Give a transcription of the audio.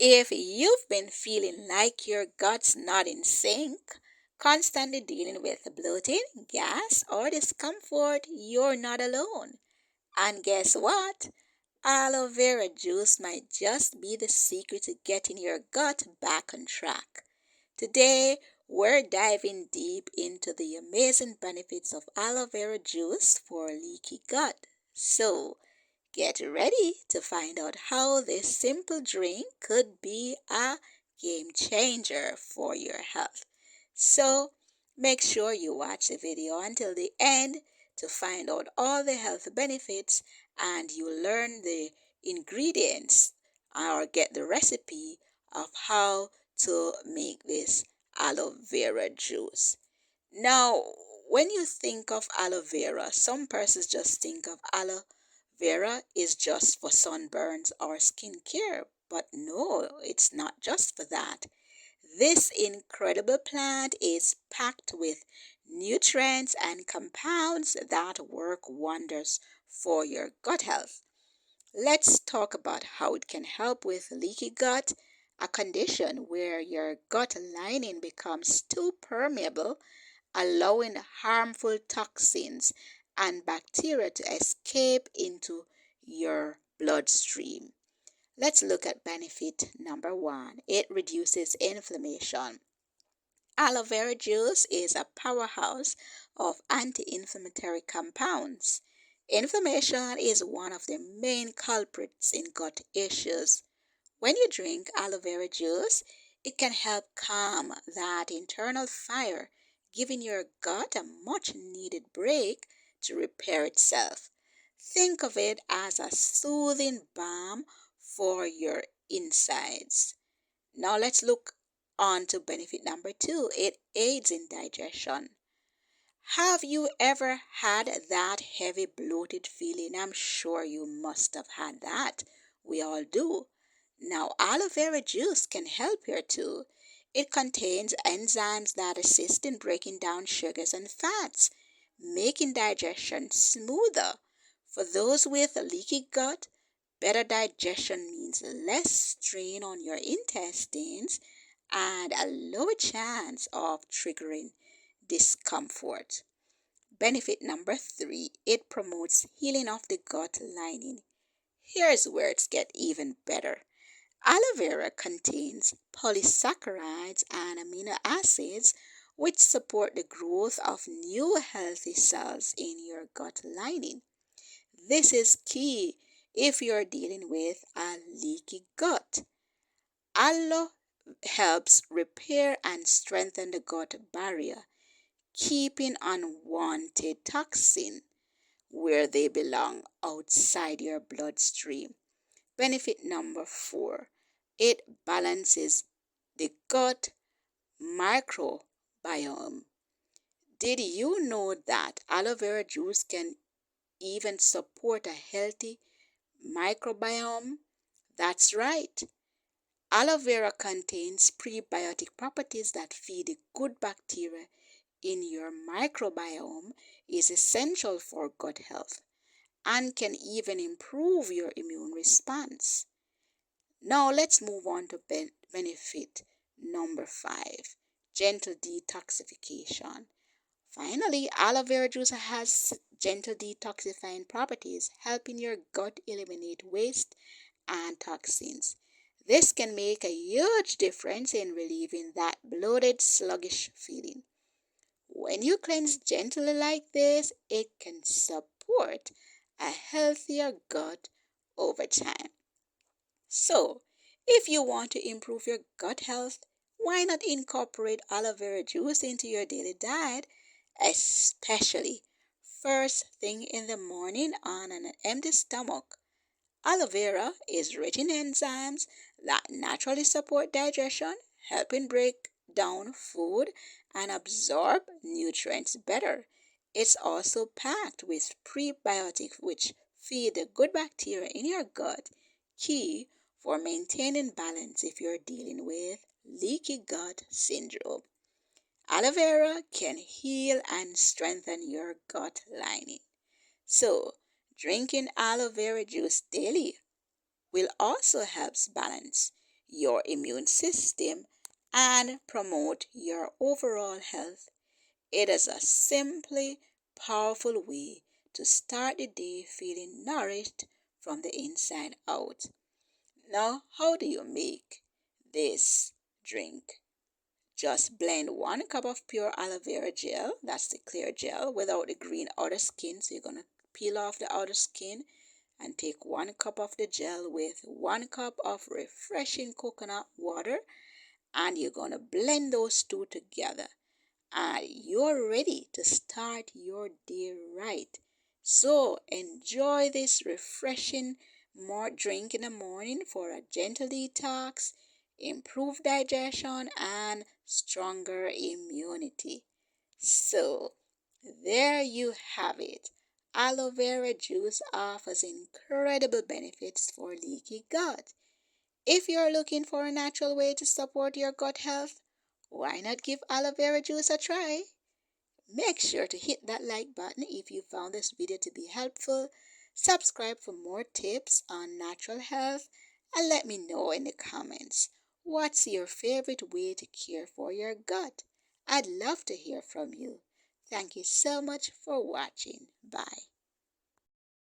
If you've been feeling like your gut's not in sync, constantly dealing with bloating, gas, or discomfort, you're not alone. And guess what? Aloe vera juice might just be the secret to getting your gut back on track. Today, we're diving deep into the amazing benefits of aloe vera juice for leaky gut. So, get ready to find out how this simple drink could be a game changer for your health. So, make sure you watch the video until the end to find out all the health benefits and you learn the ingredients or get the recipe of how to make this aloe vera juice. Now, when you think of aloe vera, some persons just think of aloe vera is just for sunburns or skincare, but no, it's not just for that. This incredible plant is packed with nutrients and compounds that work wonders for your gut health. Let's talk about how it can help with leaky gut, a condition where your gut lining becomes too permeable, allowing harmful toxins and bacteria to escape into your bloodstream. Let's look at benefit number one. It reduces inflammation. Aloe vera juice is a powerhouse of anti-inflammatory compounds. Inflammation is one of the main culprits in gut issues. When you drink aloe vera juice, it can help calm that internal fire, giving your gut a much needed break to repair itself. Think of it as a soothing balm for your insides. Now let's look on to benefit number two. It aids in digestion. Have you ever had that heavy bloated feeling? I'm sure you must have had that. We all do. Now, aloe vera juice can help here too. It contains enzymes that assist in breaking down sugars and fats, making digestion smoother. For those with a leaky gut, better digestion means less strain on your intestines and a lower chance of triggering discomfort. Benefit number three, it promotes healing of the gut lining. Here's where it gets even better. Aloe vera contains polysaccharides and amino acids which support the growth of new healthy cells in your gut lining. This is key if you're dealing with a leaky gut. Aloe helps repair and strengthen the gut barrier, keeping unwanted toxins where they belong outside your bloodstream. Benefit number four, it balances the gut microbiome. Did you know that aloe vera juice can even support a healthy microbiome? That's right. Aloe vera contains prebiotic properties that feed the good bacteria in your microbiome, is essential for gut health and can even improve your immune response. Now let's move on to benefit number five, gentle detoxification. Finally, aloe vera juice has gentle detoxifying properties, helping your gut eliminate waste and toxins. This can make a huge difference in relieving that bloated, sluggish feeling. When you cleanse gently like this, it can support a healthier gut over time. So, if you want to improve your gut health, why not incorporate aloe vera juice into your daily diet, especially first thing in the morning on an empty stomach? Aloe vera is rich in enzymes that naturally support digestion, helping break down food and absorb nutrients better. It's also packed with prebiotics which feed the good bacteria in your gut, key for maintaining balance if you're dealing with leaky gut syndrome. Aloe vera can heal and strengthen your gut lining. So, drinking aloe vera juice daily will also help balance your immune system, and promote your overall health. It is a simply powerful way to start the day feeling nourished from the inside out. Now, how do you make this drink? Just blend 1 cup of pure aloe vera gel, that's the clear gel, without the green outer skin. So you're going to peel off the outer skin and take 1 cup of the gel with 1 cup of refreshing coconut water, and you're going to blend those two together. And you're ready to start your day right. So enjoy this refreshing more drink in the morning for a gentle detox, improved digestion, and stronger immunity. So there you have it. Aloe vera juice offers incredible benefits for leaky gut. If you're looking for a natural way to support your gut health, why not give aloe vera juice a try? Make sure to hit that like button if you found this video to be helpful. Subscribe for more tips on natural health, and let me know in the comments what's your favorite way to care for your gut. I'd love to hear from you. Thank you so much for watching. Bye.